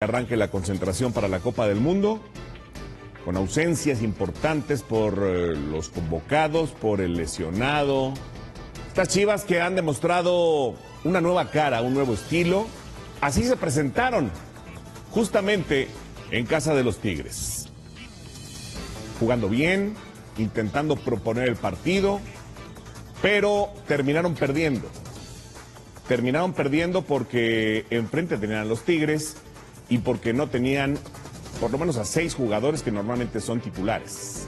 arranque la concentración para la Copa del Mundo, con ausencias importantes por los convocados, por el lesionado. Estas Chivas que han demostrado una nueva cara, un nuevo estilo, así se presentaron justamente en casa de los Tigres. Jugando bien, intentando proponer el partido, pero terminaron perdiendo. Terminaron perdiendo porque enfrente tenían a los Tigres y porque no tenían por lo menos a 6 jugadores que normalmente son titulares.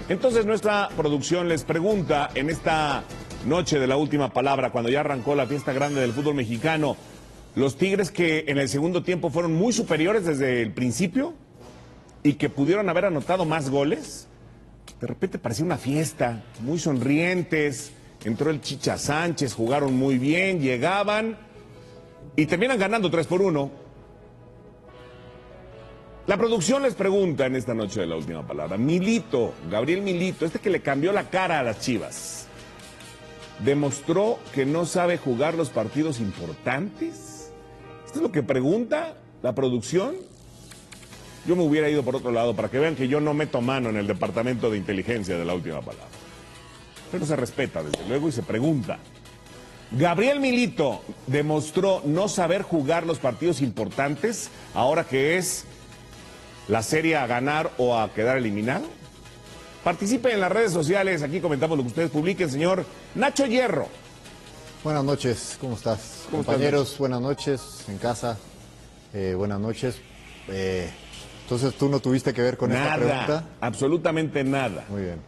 Entonces nuestra producción les pregunta en esta noche de la última palabra, cuando ya arrancó la fiesta grande del fútbol mexicano, los Tigres que en el segundo tiempo fueron muy superiores desde el principio y que pudieron haber anotado más goles, de repente parecía una fiesta, muy sonrientes. Entró el Chicha Sánchez, jugaron muy bien, llegaban y terminan ganando 3-1. La producción les pregunta en esta noche de la última palabra, Milito, Gabriel Milito, este que le cambió la cara a las Chivas, ¿demostró que no sabe jugar los partidos importantes? ¿Esto es lo que pregunta la producción? Yo me hubiera ido por otro lado para que vean que yo no meto mano en el departamento de inteligencia de la última palabra. Pero se respeta, desde luego, y se pregunta. ¿Gabriel Milito demostró no saber jugar los partidos importantes ahora que es la serie a ganar o a quedar eliminado? Participe en las redes sociales, aquí comentamos lo que ustedes publiquen, señor Nacho Hierro. Buenas noches, ¿cómo estás? Compañeros, buenas noches, en casa, buenas noches. Entonces, ¿tú no tuviste que ver con esta pregunta? Nada, absolutamente nada. Muy bien.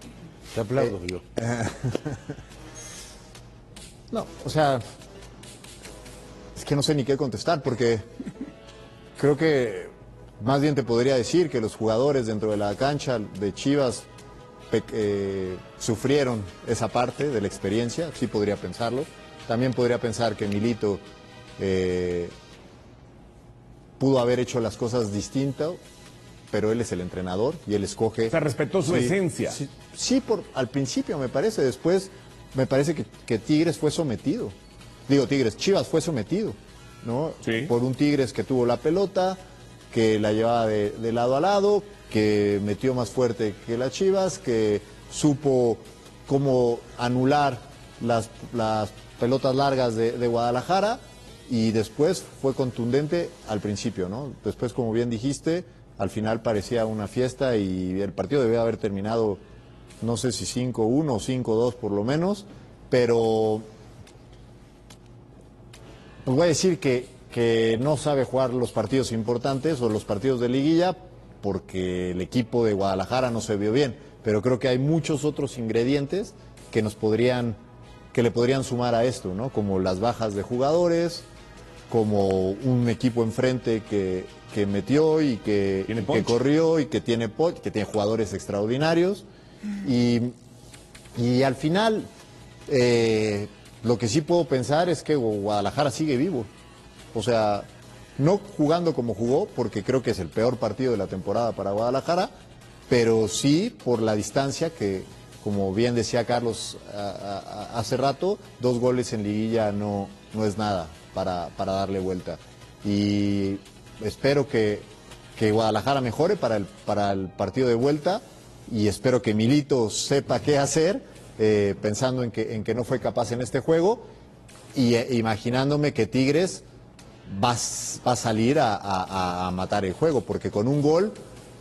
Te aplaudo yo. No, o sea, es que no sé ni qué contestar, porque creo que más bien te podría decir que los jugadores dentro de la cancha de Chivas sufrieron esa parte de la experiencia, sí podría pensarlo. También podría pensar que Milito pudo haber hecho las cosas distintas, pero él es el entrenador y él escoge. O sea, respetó su esencia. Sí, al principio me parece, después me parece que Tigres fue sometido. Digo, Chivas fue sometido, ¿no? Sí. Por un Tigres que tuvo la pelota, que la llevaba de lado a lado, que metió más fuerte que las Chivas, que supo cómo anular las pelotas largas de Guadalajara, y después fue contundente al principio, ¿no? Después, como bien dijiste, al final parecía una fiesta y el partido debía haber terminado, no sé si 5-1 o 5-2 por lo menos, pero pues voy a decir que no sabe jugar los partidos importantes o los partidos de liguilla porque el equipo de Guadalajara no se vio bien, pero creo que hay muchos otros ingredientes que le podrían sumar a esto, ¿no? Como las bajas de jugadores, como un equipo enfrente que metió y que corrió y que tiene jugadores extraordinarios. Y al final, lo que sí puedo pensar es que Guadalajara sigue vivo. O sea, no jugando como jugó, porque creo que es el peor partido de la temporada para Guadalajara, pero sí por la distancia que, como bien decía Carlos hace rato, 2 goles en liguilla no es nada para darle vuelta. Y espero que Guadalajara mejore para el partido de vuelta, y espero que Milito sepa qué hacer, pensando en que no fue capaz en este juego, y imaginándome que Tigres va a salir a matar el juego, porque con un gol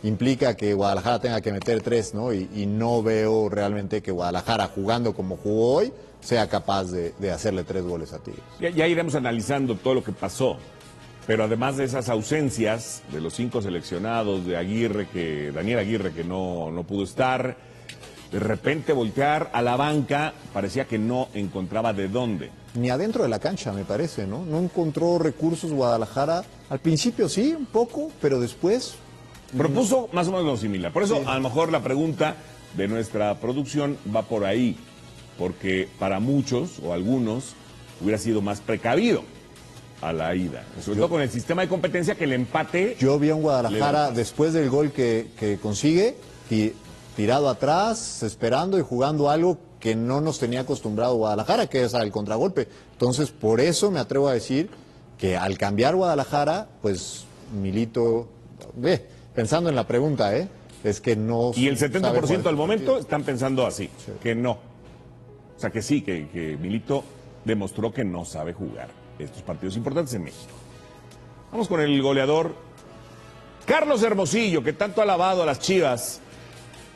implica que Guadalajara tenga que meter 3, ¿no? Y no veo realmente que Guadalajara, jugando como jugó hoy, sea capaz de hacerle 3 goles a Tigres. Ya iremos analizando todo lo que pasó, pero además de esas ausencias de los 5 seleccionados, de Daniel Aguirre que no pudo estar, de repente voltear a la banca parecía que no encontraba de dónde. Ni adentro de la cancha, me parece, ¿no? No encontró recursos Guadalajara. Al principio sí, un poco, pero después propuso más o menos lo similar. Por eso, sí, a lo mejor la pregunta de nuestra producción va por ahí, porque para muchos o algunos hubiera sido más precavido a la ida, sobre todo con el sistema de competencia, que el empate. Yo vi a un Guadalajara después del gol que consigue, tirado atrás, esperando y jugando algo que no nos tenía acostumbrado Guadalajara, que es el contragolpe. Entonces, por eso me atrevo a decir que al cambiar Guadalajara, pues Milito, pensando en la pregunta, es que no... Y el sabe 70% al momento partido. están pensando así, Sí. que no. O sea, que sí, que Milito demostró que no sabe jugar estos partidos importantes en México. Vamos con el goleador Carlos Hermosillo, que tanto ha alabado a las Chivas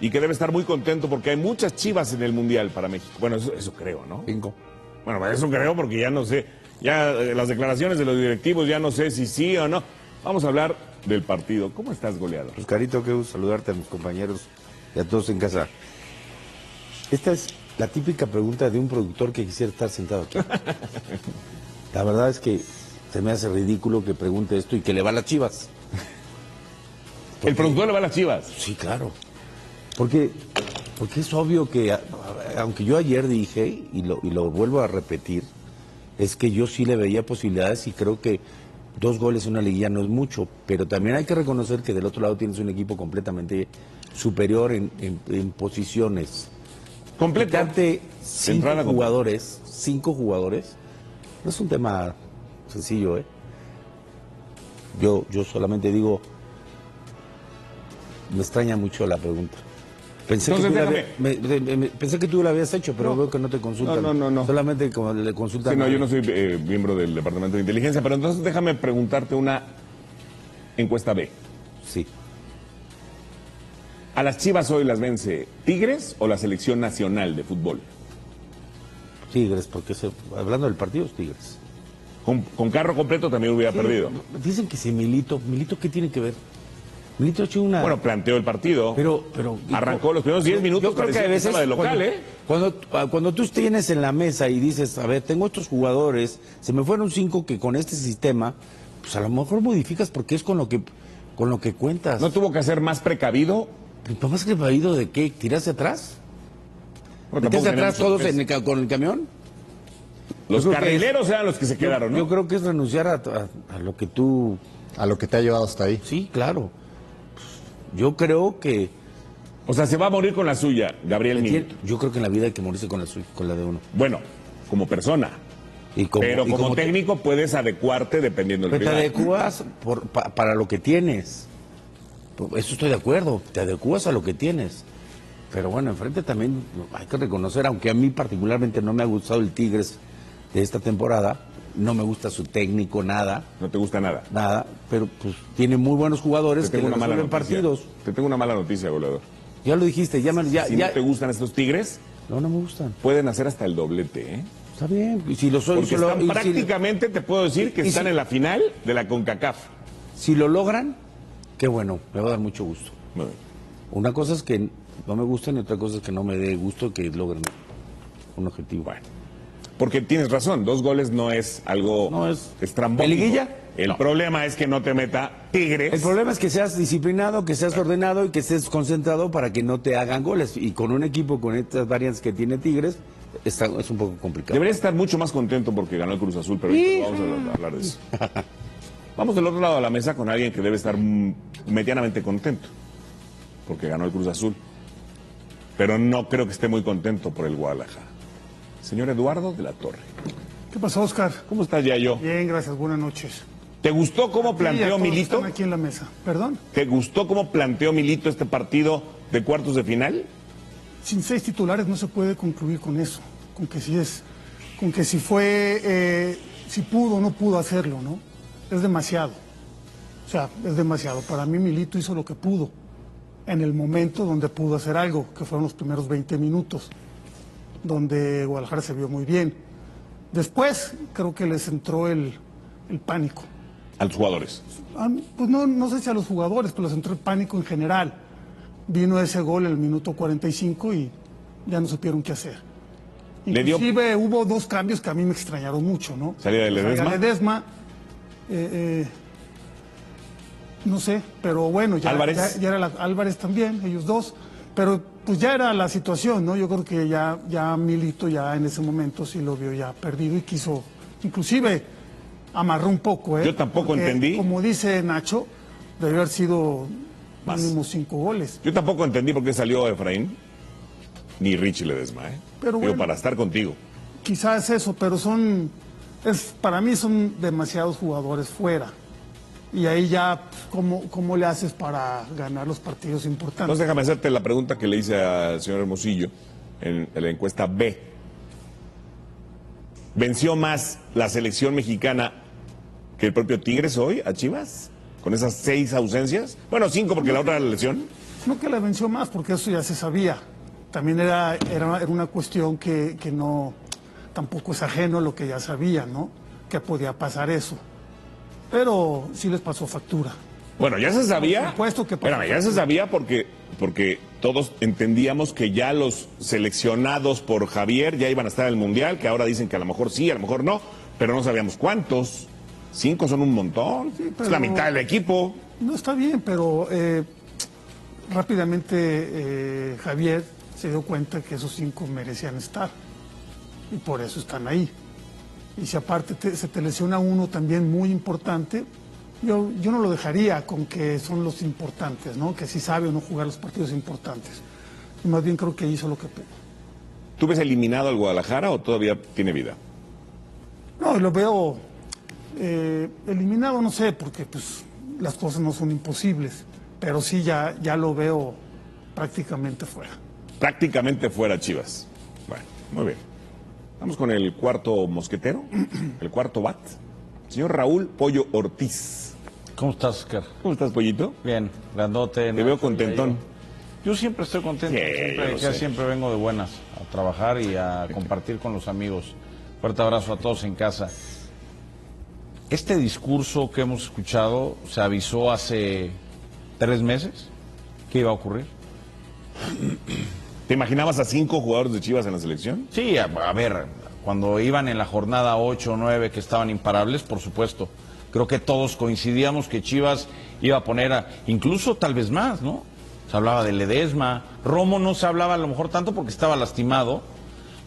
y que debe estar muy contento porque hay muchas Chivas en el Mundial para México. Bueno, eso creo, ¿no? 5. Bueno, eso creo porque ya no sé, ya las declaraciones de los directivos ya no sé si sí o no. Vamos a hablar del partido. ¿Cómo estás, goleador? Pues Carito, qué gusto saludarte a mis compañeros y a todos en casa. Esta es la típica pregunta de un productor que quisiera estar sentado aquí. La verdad es que se me hace ridículo que pregunte esto y que le va a las Chivas. El productor le va a las Chivas. Sí, claro. Porque es obvio que, aunque yo ayer dije, y lo vuelvo a repetir, es que yo sí le veía posibilidades y creo que 2 goles en una liguilla no es mucho, pero también hay que reconocer que del otro lado tienes un equipo completamente superior en posiciones. Completo. Quitarte Entrada 5 jugadores, no es un tema sencillo, ¿eh? Yo solamente digo, me extraña mucho la pregunta. Pensé, Entonces, pensé que tú la habías hecho, pero veo que no te consultan. No. Solamente como le consultan. Sí, no, yo no soy miembro del Departamento de Inteligencia, pero entonces déjame preguntarte una encuesta B. Sí. ¿A las Chivas hoy las vence Tigres o la Selección Nacional de Fútbol? Tigres, porque hablando del partido es Tigres. Con carro completo también hubiera perdido. Dicen que si Milito, ¿qué tiene que ver? Milito ha hecho una... Bueno, planteó el partido. Pero arrancó los primeros 10 minutos. Yo creo que parecía a veces estaba de local, cuando tú tienes en la mesa y dices, a ver, tengo estos jugadores, se me fueron 5 que con este sistema, pues a lo mejor modificas porque es con lo que cuentas. ¿No tuvo que ser más precavido? ¿Pero más precavido de qué? ¿Tirarse atrás? Bueno, ¿Tirarse tampoco atrás tenemos todos sorpresa. con el camión? Los Yo creo que carrileros eran los que se quedaron, ¿no? Yo creo que es renunciar a lo que tú... A lo que te ha llevado hasta ahí. Sí, claro. Yo creo que... O sea, se va a morir con la suya, Gabriel Milito. Yo creo que en la vida hay que morirse con la de uno. Bueno, como persona. Pero como técnico puedes adecuarte dependiendo del Pero te rival. adecuas para lo que tienes. Eso estoy de acuerdo, te adecuas a lo que tienes. Pero bueno, enfrente también hay que reconocer, aunque a mí particularmente no me ha gustado el Tigres de esta temporada, no me gusta su técnico, nada. No te gusta nada. Nada, pero pues tiene muy buenos jugadores Te que tengo le una mala resuelven noticia. partidos. Te tengo una mala noticia, goleador. Ya lo dijiste, ya. Si no te gustan estos Tigres, No me gustan. pueden hacer hasta el doblete, ¿eh? Está bien. Y si lo soy, Porque están prácticamente, te puedo decir, que y están si- en la final de la CONCACAF. si lo logran, qué bueno, me va a dar mucho gusto. Muy bien. Una cosa es que no me gusten y otra cosa es que no me dé gusto que logren un objetivo. Bueno, porque tienes razón, 2 goles no es algo No es- estrambótico. ¿En liguilla? El No. problema es que no te meta Tigres. El problema es que seas disciplinado, que seas ordenado y que estés concentrado para que no te hagan goles. Y con un equipo con estas variantes que tiene Tigres, es un poco complicado. Deberías estar mucho más contento porque ganó el Cruz Azul, pero Sí. ahorita vamos a hablar de eso. Vamos del otro lado de la mesa con alguien que debe estar medianamente contento porque ganó el Cruz Azul, pero no creo que esté muy contento por el Guadalajara. Señor Eduardo de la Torre. ¿Qué pasó, Oscar? ¿Cómo estás, Yayo? Bien, gracias, buenas noches. ¿Te gustó cómo Sí, a planteó todos Milito? están aquí en la mesa. ¿Perdón? ¿Te gustó cómo planteó Milito este partido de cuartos de final? Sin 6 titulares no se puede concluir con eso. Con que si fue, si pudo o no pudo hacerlo, ¿no? Es demasiado. O sea, es demasiado. Para mí Milito hizo lo que pudo en el momento donde pudo hacer algo, que fueron los primeros 20 minutos, donde Guadalajara se vio muy bien. Después creo que les entró el pánico. A los jugadores. Pues no sé si a los jugadores, pero les entró el pánico en general. Vino ese gol en el minuto 45 y ya no supieron qué hacer. Le dio- Inclusive hubo 2 cambios que a mí me extrañaron mucho, ¿no? ¿Salida de Ledesma? Salida de Ledesma, no sé, pero bueno, ¿Álvarez? ya era Álvarez también, ellos 2, pero pues ya era la situación, ¿no? Yo creo que ya Milito ya en ese momento sí lo vio ya perdido y quiso, inclusive amarró un poco, ¿eh? Yo tampoco Porque, entendí. Como dice Nacho, debió haber sido Más. mínimo 5 goles. Yo tampoco entendí por qué salió Efraín, ni Richie Ledesma, ¿eh? Pero Digo, bueno. para estar contigo. Quizás eso, pero son Para mí son demasiados jugadores fuera. Y ahí ya, ¿cómo le haces para ganar los partidos importantes? Entonces déjame hacerte la pregunta que le hice al señor Hermosillo en la encuesta B. ¿Venció más la selección mexicana que el propio Tigres hoy a Chivas? ¿Con esas 6 ausencias? Bueno, 5 porque la otra era la lesión. No que la venció más, porque eso ya se sabía. También era una cuestión que no, tampoco es ajeno a lo que ya sabía, ¿no? Que podía pasar eso. Pero sí les pasó factura. Bueno, ya se sabía. Por supuesto que pasó. Espérame, ya se sabía porque todos entendíamos que ya los seleccionados por Javier ya iban a estar en el Mundial, que ahora dicen que a lo mejor sí, a lo mejor no, pero no sabíamos cuántos. 5 son un montón. Sí, es la mitad del equipo. No, está bien, pero rápidamente Javier se dio cuenta que esos 5 merecían estar. Y por eso están ahí. Y si aparte se te lesiona uno también muy importante, yo no lo dejaría con que son los importantes, ¿no? Que sí sabe o no jugar los partidos importantes. Y más bien creo que hizo lo que pudo. ¿Tú ves eliminado al Guadalajara o todavía tiene vida? No, lo veo eliminado, no sé, porque pues las cosas no son imposibles, pero sí ya lo veo prácticamente fuera. Prácticamente fuera Chivas. Bueno, muy bien. Vamos con el cuarto mosquetero, el cuarto bat. Señor Raúl Pollo Ortiz. ¿Cómo estás, Oscar? ¿Cómo estás, Pollito? Bien, grandote. Te veo contentón. Yo siempre estoy contento, Sí, siempre vengo de buenas a trabajar y a compartir con los amigos. Fuerte abrazo a todos en casa. Este discurso que hemos escuchado se avisó hace 3 meses que iba a ocurrir. ¿Te imaginabas a 5 jugadores de Chivas en la selección? Sí, a ver, cuando iban en la jornada 8 o 9 que estaban imparables, por supuesto. Creo que todos coincidíamos que Chivas iba a poner incluso tal vez más, ¿no? Se hablaba de Ledesma, Romo no se hablaba a lo mejor tanto porque estaba lastimado,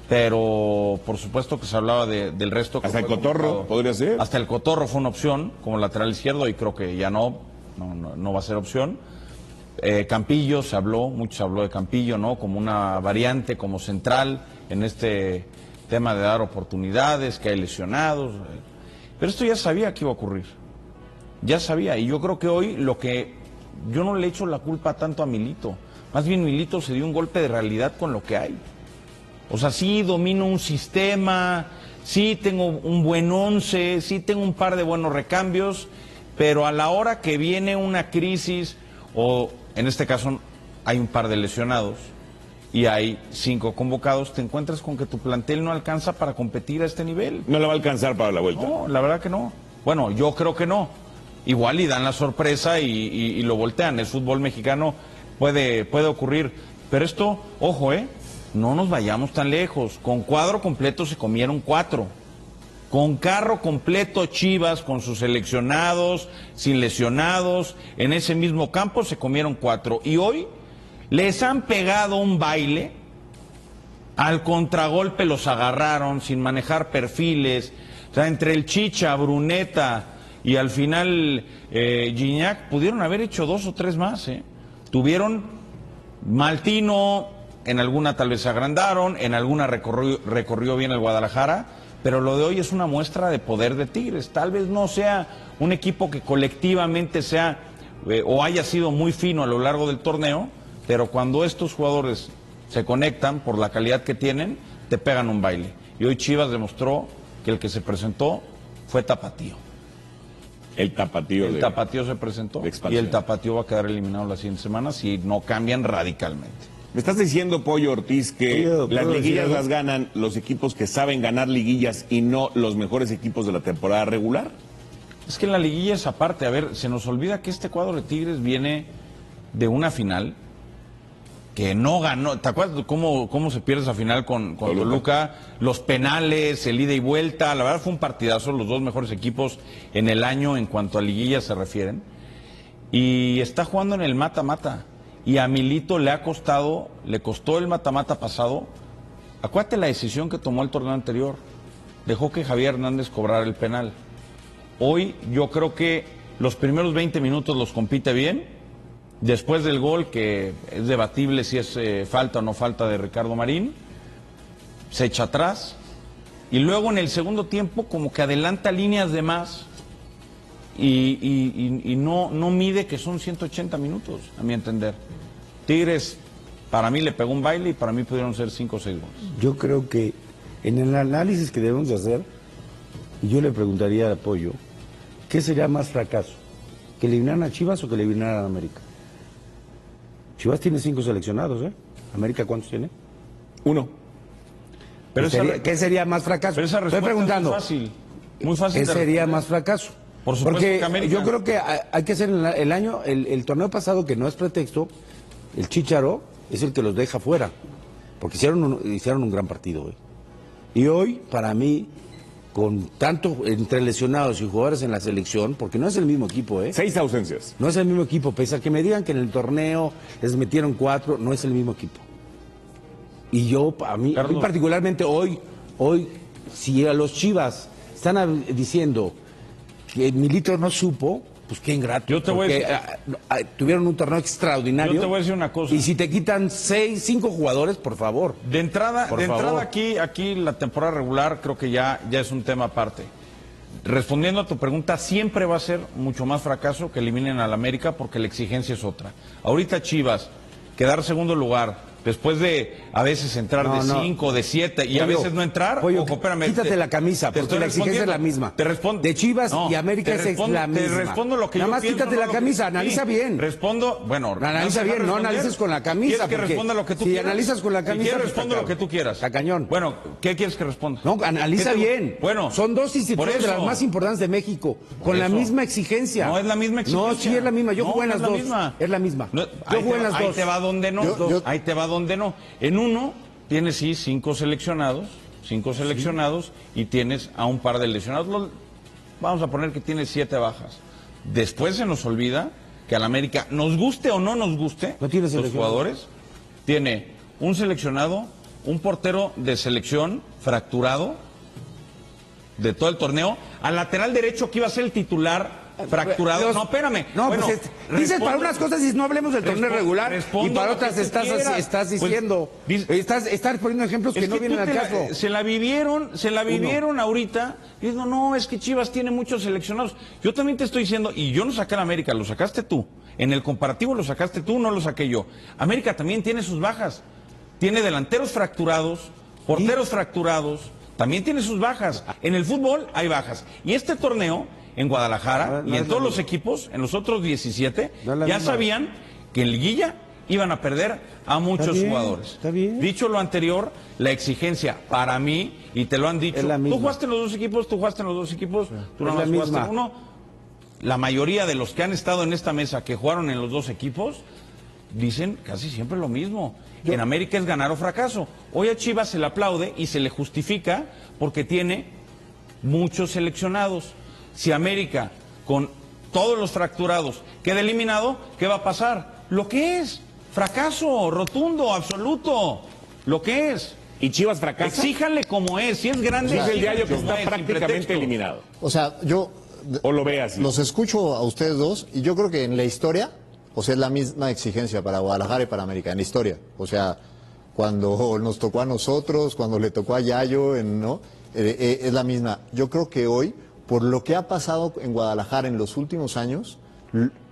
pero por supuesto que se hablaba del resto. Hasta el Cotorro podría ser. Hasta el Cotorro fue una opción como lateral izquierdo y creo que ya no va a ser opción. Campillo mucho se habló de Campillo, ¿no? Como una variante, como central en este tema de dar oportunidades, que hay lesionados. Pero esto ya sabía que iba a ocurrir. Ya sabía. Y yo creo que hoy yo no le echo la culpa tanto a Milito. Más bien Milito se dio un golpe de realidad con lo que hay. O sea, sí domino un sistema, sí tengo un buen 11, sí tengo un par de buenos recambios, pero a la hora que viene una crisis, o en este caso hay un par de lesionados y hay 5 convocados, te encuentras con que tu plantel no alcanza para competir a este nivel. No le va a alcanzar para la vuelta. No, la verdad que no. Bueno, yo creo que no. Igual y dan la sorpresa y lo voltean. El fútbol mexicano puede ocurrir. Pero esto, ojo, no nos vayamos tan lejos. Con cuadro completo se comieron 4. Con carro completo Chivas, con sus seleccionados, sin lesionados, en ese mismo campo se comieron 4. Y hoy les han pegado un baile, al contragolpe los agarraron sin manejar perfiles, o sea, entre el Chicha, Bruneta y al final Gignac pudieron haber hecho 2 o 3 más. Tuvieron Maltino, en alguna tal vez se agrandaron, en alguna recorrió bien el Guadalajara, pero lo de hoy es una muestra de poder de Tigres. Tal vez no sea un equipo que colectivamente sea o haya sido muy fino a lo largo del torneo, pero cuando estos jugadores se conectan por la calidad que tienen, te pegan un baile. Y hoy Chivas demostró que el que se presentó fue Tapatío. El Tapatío se presentó y el Tapatío va a quedar eliminado las siguientes semanas si no cambian radicalmente. ¿Me estás diciendo, Pollo Ortiz, que las liguillas las ganan los equipos que saben ganar liguillas y no los mejores equipos de la temporada regular? Es que en la liguilla es aparte. A ver, se nos olvida que este cuadro de Tigres viene de una final que no ganó. ¿Te acuerdas cómo se pierde esa final con Toluca? Los penales, el ida y vuelta. La verdad fue un partidazo, los 2 mejores equipos en el año en cuanto a liguilla se refieren. Y está jugando en el mata-mata. Y a Milito le costó el mata-mata pasado. Acuérdate la decisión que tomó el torneo anterior. Dejó que Javier Hernández cobrara el penal. Hoy yo creo que los primeros 20 minutos los compite bien. Después del gol, que es debatible si es falta o no falta de Ricardo Marín, se echa atrás y luego en el segundo tiempo como que adelanta líneas de más y no mide que son 180 minutos, a mi entender. Tigres, para mí le pegó un baile y para mí pudieron ser 5 o 6 goles. Yo creo que en el análisis que debemos de hacer, yo le preguntaría a Pollo, ¿qué sería más fracaso? ¿Que eliminaran a Chivas o que eliminaran a América? Chivas tiene 5 seleccionados, ¿eh? ¿América cuántos tiene? 1. Pero ¿Qué sería más fracaso? Pero esa Estoy respuesta preguntando. es muy fácil. ¿Qué de sería responder. más fracaso? Por supuesto Porque que América. yo creo que hay que hacer el torneo pasado, que no es pretexto, el Chícharo es el que los deja fuera, porque hicieron un gran partido hoy. Y hoy, para mí, con tanto entre lesionados y jugadores en la selección, porque no es el mismo equipo, 6 ausencias. no es el mismo equipo, pese a que me digan que en el torneo les metieron 4, no es el mismo equipo. Y yo, a mí particularmente hoy, si a los Chivas están diciendo que Milito no supo, pues qué ingrato. Yo te voy a decir, tuvieron un torneo extraordinario. Yo te voy a decir una cosa. Y si te quitan 5 jugadores, por favor. De entrada favor. aquí la temporada regular creo que ya es un tema aparte. Respondiendo a tu pregunta, siempre va a ser mucho más fracaso que eliminen al América porque la exigencia es otra. Ahorita Chivas, quedar segundo lugar, después de a veces entrar de 5, de 7 y a veces no entrar, Pollo, ojo, espérame, quítate la camisa, porque la exigencia es la misma. Te respondo. De Chivas y América es la misma. Te respondo lo que Nada yo más pienso, quítate la camisa, analiza bien. Respondo, bueno, analiza bien, no analices con la camisa. ¿Quieres que responda lo que tú si quieras? analizas con la camisa, Si quieres, pues, respondo lo que tú quieras. Está cañón. Bueno, ¿qué quieres que responda? No, analiza bien. Bueno, son 2 instituciones de las más importantes de México, con la misma exigencia. No es la misma exigencia. No, sí es la misma. Yo jugué en las dos. Es la misma. Yo jugué en las dos. Ahí te va donde no. Ahí te va donde no. En uno tienes 5 seleccionados, y tienes a un par de lesionados. Vamos a poner que tienes 7 bajas. Después se nos olvida que al América, nos guste o no nos guste, los jugadores, tiene un seleccionado, un portero de selección fracturado de todo el torneo, al lateral derecho que iba a ser el titular fracturado. No, espérame. No, bueno, pues dices para unas cosas y no hablemos del torneo regular y para otras estás diciendo, estás poniendo ejemplos que no vienen al caso. Se la vivieron ahorita diciendo, no, es que Chivas tiene muchos seleccionados. Yo también te estoy diciendo, y yo no saqué a la América, lo sacaste tú. En el comparativo lo sacaste tú, no lo saqué yo. América también tiene sus bajas. Tiene delanteros fracturados, porteros fracturados, también tiene sus bajas. En el fútbol hay bajas. Y este torneo, en Guadalajara y en todos los equipos, en los otros 17, ya sabían que en liguilla iban a perder a muchos jugadores. Está bien. Dicho lo anterior, la exigencia para mí, y te lo han dicho, tú jugaste en los dos equipos, tú nada más jugaste en uno. La mayoría de los que han estado en esta mesa que jugaron en los dos equipos dicen casi siempre lo mismo. En América es ganar o fracaso. Hoy a Chivas se le aplaude y se le justifica porque tiene muchos seleccionados. Si América, con todos los fracturados, queda eliminado, ¿qué va a pasar? Lo que es, fracaso rotundo, absoluto, lo que es. ¿Y Chivas fracasa? Exíjanle como es, si es grande. Dice el diario que está prácticamente eliminado. O sea, ¿O lo ve así? Los escucho a ustedes dos y yo creo que en la historia, o sea, es la misma exigencia para Guadalajara y para América, en la historia. O sea, cuando nos tocó a nosotros, cuando le tocó a Yayo, ¿no? Es la misma. Yo creo que hoy, por lo que ha pasado en Guadalajara en los últimos años,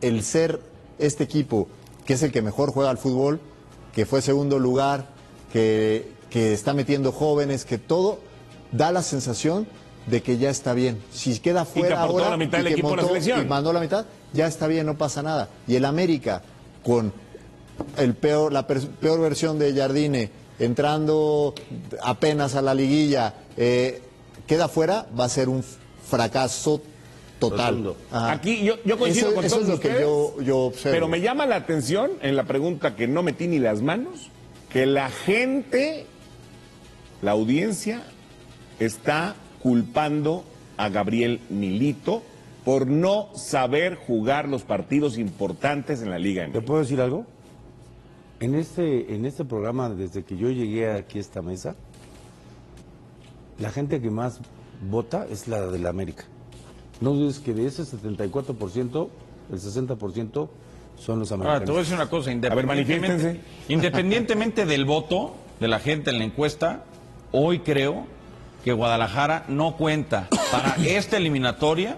el ser este equipo, que es el que mejor juega al fútbol, que fue segundo lugar, que está metiendo jóvenes, que todo da la sensación de que ya está bien. Si queda fuera ahora la mitad del equipo montó, la selección. y mandó la mitad, ya está bien, no pasa nada. Y el América, con la peor versión de Jardine, entrando apenas a la liguilla, queda fuera, va a ser un fracaso total. Aquí yo coincido con eso todos es lo que ustedes, yo observo. pero me llama la atención en la pregunta que no metí ni las manos, que la gente, la audiencia, está culpando a Gabriel Milito por no saber jugar los partidos importantes en la Liga MX. ¿Te puedo decir algo? En este programa, desde que yo llegué aquí a esta mesa, la gente que más vota es la de la América. No dudes que de ese 74%, el 60% son los americanos. Ahora, te voy a decir una cosa, manifiéstense. independientemente del voto de la gente en la encuesta, hoy creo que Guadalajara no cuenta para esta eliminatoria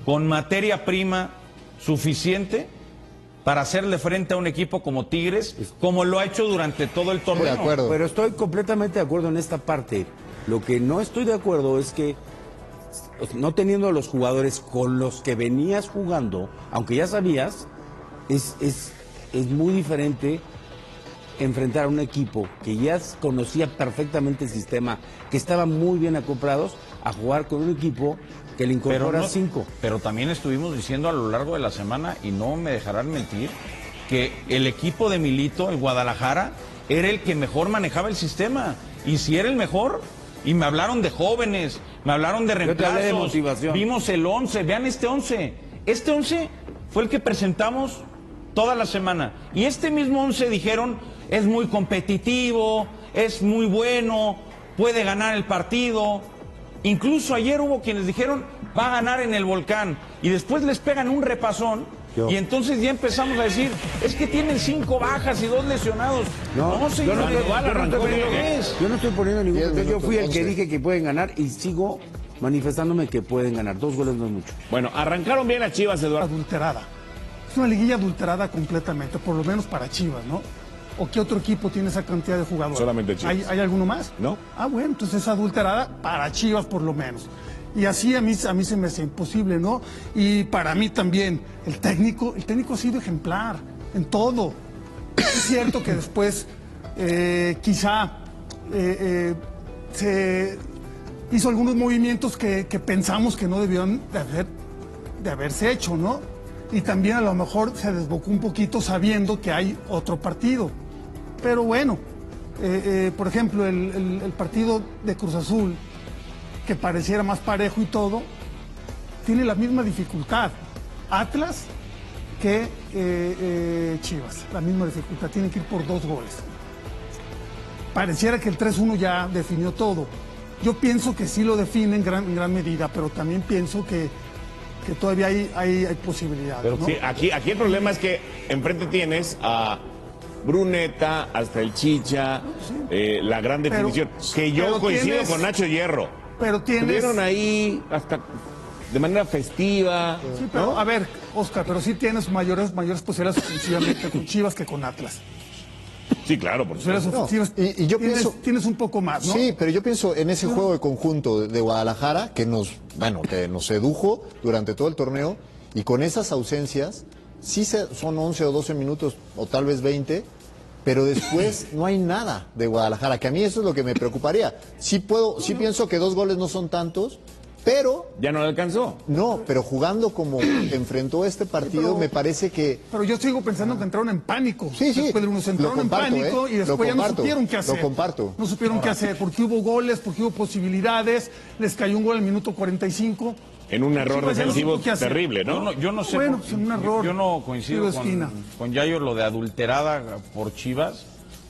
con materia prima suficiente para hacerle frente a un equipo como Tigres, como lo ha hecho durante todo el torneo. De acuerdo. Pero estoy completamente de acuerdo en esta parte. Lo que no estoy de acuerdo es que no teniendo los jugadores con los que venías jugando, aunque ya sabías, es muy diferente enfrentar a un equipo que ya conocía perfectamente el sistema, que estaban muy bien acoplados, a jugar con un equipo que le incorpora no, 5. Pero también estuvimos diciendo a lo largo de la semana, y no me dejarán mentir, que el equipo de Milito, el Guadalajara, era el que mejor manejaba el sistema. Y si era el mejor, y me hablaron de jóvenes, me hablaron de Yo te reemplazos, hablé de motivación. vimos el 11, vean este 11. Este 11 fue el que presentamos toda la semana. Y este mismo 11 dijeron, es muy competitivo, es muy bueno, puede ganar el partido. Incluso ayer hubo quienes dijeron, va a ganar en el Volcán. Y después les pegan un repasón. Y entonces ya empezamos a decir, es que tienen 5 bajas y 2 lesionados. No, señor, Yo no estoy poniendo ningún 10 pretexto. Yo fui el que 11. dije que pueden ganar y sigo manifestándome que pueden ganar. 2 goles no es mucho. Bueno, arrancaron bien las Chivas, Eduardo. Adulterada. Es una liguilla adulterada completamente, por lo menos para Chivas, ¿no? ¿O qué otro equipo tiene esa cantidad de jugadores? Solamente Chivas. ¿Hay alguno más? No. Ah, bueno, entonces es adulterada para Chivas por lo menos. Y así a mí se me hace imposible, ¿no? Y para mí también, el técnico ha sido ejemplar en todo. Es cierto que después quizá se hizo algunos movimientos que pensamos que no debieron de haberse hecho, ¿no? Y también a lo mejor se desbocó un poquito sabiendo que hay otro partido. Pero bueno, por ejemplo, el partido de Cruz Azul, que pareciera más parejo y todo, tiene la misma dificultad. Atlas que Chivas, la misma dificultad, tienen que ir por 2 goles. Pareciera que el 3-1 ya definió todo. Yo pienso que sí lo define en gran medida, pero también pienso que todavía hay posibilidades. Pero ¿no? sí, aquí el problema es que enfrente tienes a Bruneta, hasta el Chicha, la gran definición. Que yo pero coincido tienes- con Nacho Hierro. Pero tienes... Estuvieron ahí hasta de manera festiva. Sí, pero ¿no? a ver, Oscar, pero sí tienes mayores posibilidades ofensivamente con Chivas que con Atlas. Sí, claro, por Posibilidades supuesto. No, ofensivas y yo pienso- tienes un poco más, ¿no? Sí, pero yo pienso en ese juego de conjunto de Guadalajara que nos sedujo durante todo el torneo, y con esas ausencias, son 11 o 12 minutos o tal vez 20, pero después no hay nada de Guadalajara, que a mí eso es lo que me preocuparía. Sí pienso que 2 goles no son tantos, pero Ya no le alcanzó. no, pero jugando como enfrentó este partido, pero- me parece que... Pero yo sigo pensando que entraron en pánico. Sí, sí, Después de unos lo entraron en comparto, pánico y lo después ya no comparto, supieron qué hacer. lo comparto. No supieron qué hacer, porque hubo goles, porque hubo posibilidades, les cayó un gol al minuto 45. En un error Chivas ya no defensivo supo qué hacer. terrible, ¿no? Yo no sé. Bueno, pues, un error. Yo no coincido Tiro de esquina. con Yayo lo de adulterada por Chivas.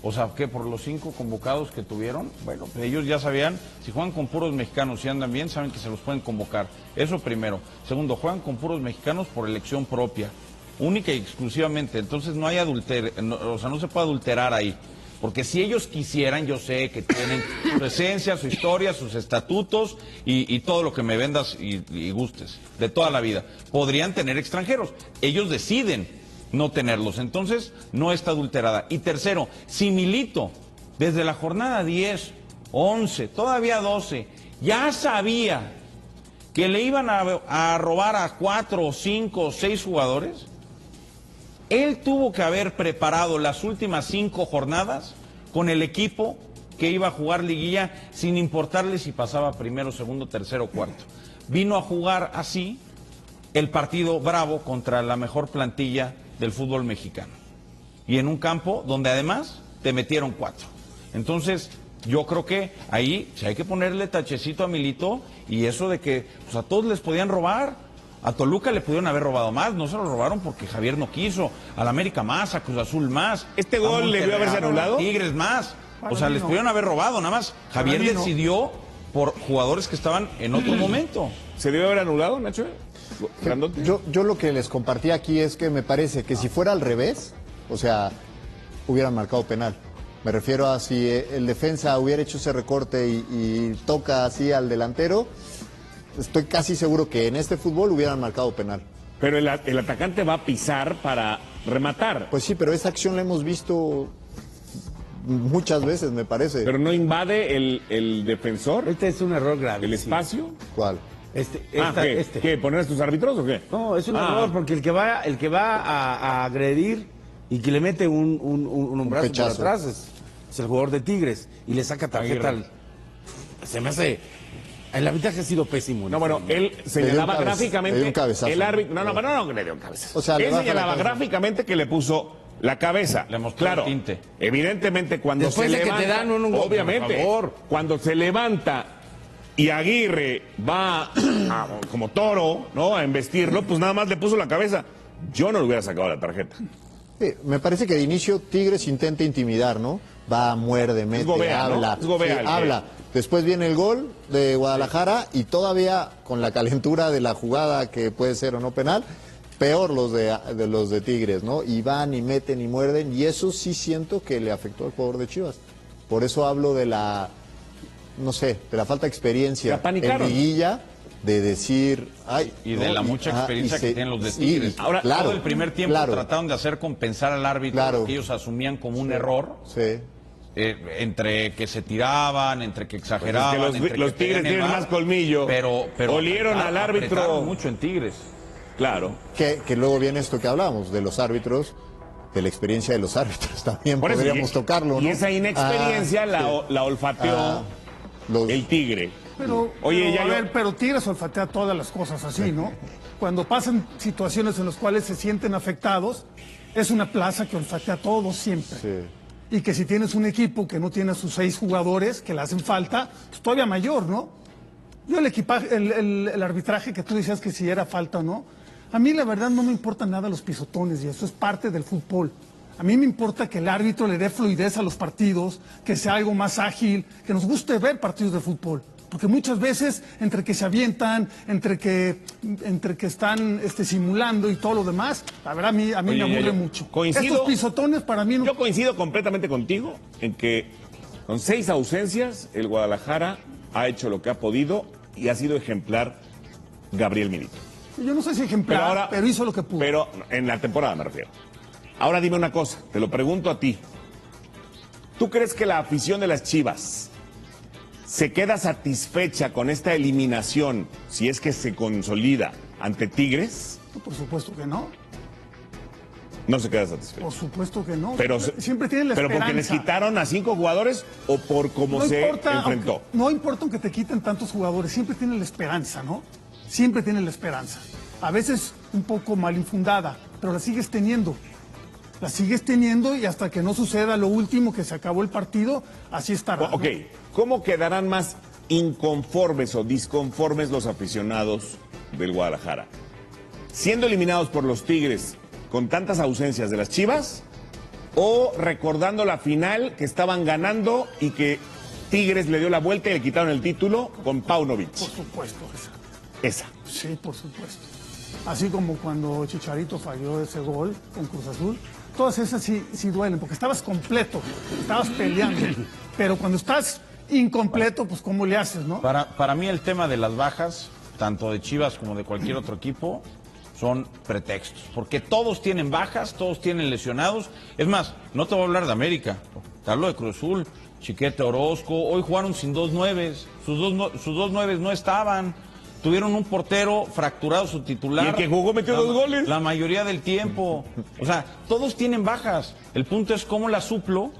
O sea, que por los 5 convocados que tuvieron, bueno, pues ellos ya sabían, si juegan con puros mexicanos y andan bien, saben que se los pueden convocar. Eso primero. Segundo, juegan con puros mexicanos por elección propia, única y exclusivamente. Entonces no hay no se puede adulterar ahí. Porque si ellos quisieran, yo sé que tienen su esencia, su historia, sus estatutos y todo lo que me vendas y gustes, de toda la vida. Podrían tener extranjeros. Ellos deciden no tenerlos. Entonces, no está adulterada. Y tercero, si Milito, desde la jornada 10, 11, todavía 12, ya sabía que le iban a robar a 4, 5, 6 jugadores, él tuvo que haber preparado las últimas 5 jornadas con el equipo que iba a jugar liguilla sin importarle si pasaba primero, segundo, tercero, cuarto. Vino a jugar así el partido bravo contra la mejor plantilla del fútbol mexicano. Y en un campo donde además te metieron 4. Entonces, yo creo que ahí sí hay que ponerle tachecito a Milito, y eso de que pues, a todos les podían robar. A Toluca le pudieron haber robado más, no se lo robaron porque Javier no quiso. Al América más, a Cruz Azul más. ¿Este a gol Monterrey, debió haberse anulado? a Tigres más. Para O sea, mí les no. pudieron haber robado, nada más. Javier mí no. decidió por jugadores que estaban en otro momento. ¿Se debió haber anulado, Nacho? Grandote. Yo lo que les compartí aquí es que me parece que si fuera al revés, o sea, hubieran marcado penal. Me refiero a si el defensa hubiera hecho ese recorte y toca así al delantero, estoy casi seguro que en este fútbol hubieran marcado penal. Pero el atacante va a pisar para rematar. Pues sí, pero esa acción la hemos visto muchas veces, me parece. Pero no invade el defensor, Este es un error grave. el espacio. ¿Cuál? ¿Qué? ¿Poner a estos árbitros o qué? No, es un error porque el que va a agredir y que le mete un brazo por pechazo. atrás es el jugador de Tigres y le saca tarjeta Aguirre. Se me hace... El arbitraje ha sido pésimo. No, bueno, él señalaba le dio un gráficamente cabezazo. el árbitro. No, le dio un cabezazo. O sea, le él baja la señalaba cabeza. gráficamente que le puso la cabeza. Le mostró claro, el tinte. Evidentemente, cuando Después se de que levanta. te dan un gol, obviamente, por favor. cuando se levanta y Aguirre va como toro, ¿no? A embestirlo, pues nada más le puso la cabeza. Yo no le hubiera sacado la tarjeta. Me parece que de inicio Tigres intenta intimidar, ¿no? Va, muerde, mete, Gobea, ¿no? habla. Es Gobea el que- habla. Después viene el gol de Guadalajara y todavía con la calentura de la jugada que puede ser o no penal, peor los de Tigres, ¿no? Y van y meten y muerden y eso sí siento que le afectó al jugador de Chivas. Por eso hablo de la, no sé, de la falta de Se experiencia apanicaron. en liguilla, de decir, ay, Y de ¿no? la mucha ajá, experiencia y que se- tienen los de sí, Tigres. Ahora, claro, todo el primer tiempo claro, trataron de hacer compensar al árbitro Claro. que ellos asumían como un error. sí. Entre que se tiraban, entre que exageraban, Pues es que entre los que Tigres pedían el tienen VAR, más colmillo. pero Olieron al árbitro. apretaron mucho en Tigres. Claro. Que luego viene esto que hablamos, de los árbitros, de la experiencia de los árbitros, también Por eso, podríamos tocarlo, ¿no? Y esa inexperiencia la olfateó los- el Tigre. Pero, Oye, pero, ya a yo- ver, pero Tigres olfatea todas las cosas así, ¿no? Cuando pasan situaciones en las cuales se sienten afectados, es una plaza que olfatea a todos siempre. Sí. Y que si tienes un equipo que no tiene a sus 6 jugadores que le hacen falta, pues todavía mayor, ¿no? Yo el equipaje, el arbitraje que tú decías que si era falta o no, a mí la verdad no me importa nada los pisotones y eso es parte del fútbol. A mí me importa que el árbitro le dé fluidez a los partidos, que sea algo más ágil, que nos guste ver partidos de fútbol. Porque muchas veces, entre que se avientan, entre que están simulando y todo lo demás, la verdad a mí Oye, me aburre yo mucho. coincido- Estos pisotones para mí no... Yo coincido completamente contigo en que con 6 ausencias el Guadalajara ha hecho lo que ha podido y ha sido ejemplar Gabriel Milito. Yo no sé si ejemplar, pero hizo lo que pudo. Pero en la temporada me refiero. Ahora dime una cosa, te lo pregunto a ti. ¿Tú crees que la afición de las Chivas se queda satisfecha con esta eliminación si es que se consolida ante Tigres? Por supuesto que no. No se queda satisfecha. Por supuesto que no. Pero, siempre tienen la pero esperanza. porque les quitaron a 5 jugadores o por cómo No se importa, enfrentó. no importa aunque te quiten tantos jugadores, siempre tienen la esperanza, ¿no? Siempre tienen la esperanza. A veces un poco mal infundada, pero la sigues teniendo. La sigues teniendo y hasta que no suceda lo último, que se acabó el partido, así estará. ¿no? Ok, ¿cómo quedarán más inconformes o disconformes los aficionados del Guadalajara? ¿Siendo eliminados por los Tigres con tantas ausencias de las Chivas? ¿O recordando la final que estaban ganando y que Tigres le dio la vuelta y le quitaron el título con Paunovic? Por supuesto, esa. Esa. Sí, por supuesto. Así como cuando Chicharito falló ese gol con Cruz Azul, todas esas sí duelen, porque estabas completo, estabas peleando. Pero cuando estás incompleto, pues ¿cómo le haces, no? Para mí el tema de las bajas, tanto de Chivas como de cualquier otro equipo, son pretextos. Porque todos tienen bajas, todos tienen lesionados. Es más, no te voy a hablar de América, te hablo de Cruz Azul, Chiquete Orozco. Hoy jugaron sin 2 nueves, sus dos nueves no estaban. Tuvieron un portero fracturado, su titular. Y el que jugó metió 2 goles. La mayoría del tiempo. O sea, todos tienen bajas. El punto es cómo las suplo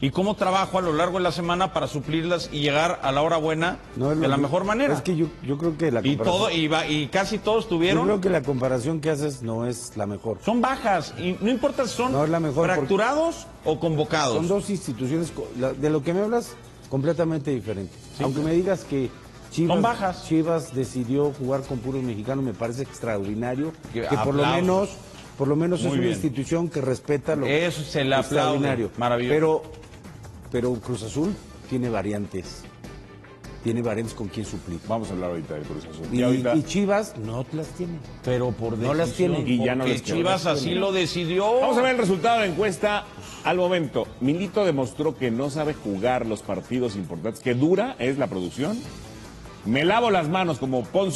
y cómo trabajo a lo largo de la semana para suplirlas y llegar a la hora buena de la mejor manera. Es que yo creo que la Y comparación... y casi todos Yo tuvieron. creo que la comparación que haces no es la mejor. Son bajas y no importa si son No es la mejor, fracturados o convocados. Son dos instituciones, de lo que me hablas, completamente diferentes. Aunque me digas que Son bajas. Chivas decidió jugar con puros mexicanos, me parece extraordinario. Que por lo menos es Muy una bien. institución que respeta lo Eso se le aplaude. extraordinario. Maravilloso. Pero Cruz Azul tiene variantes. tiene barems con quien suplir. Vamos a hablar ahorita del Cruz Azul. Y Chivas no las tiene. Pero por No las tiene. Y ya no porque las tiene. Chivas así lo decidió. Vamos a ver el resultado de la encuesta al momento. Milito demostró que no sabe jugar los partidos importantes, que dura es la producción. Me lavo las manos como Poncio.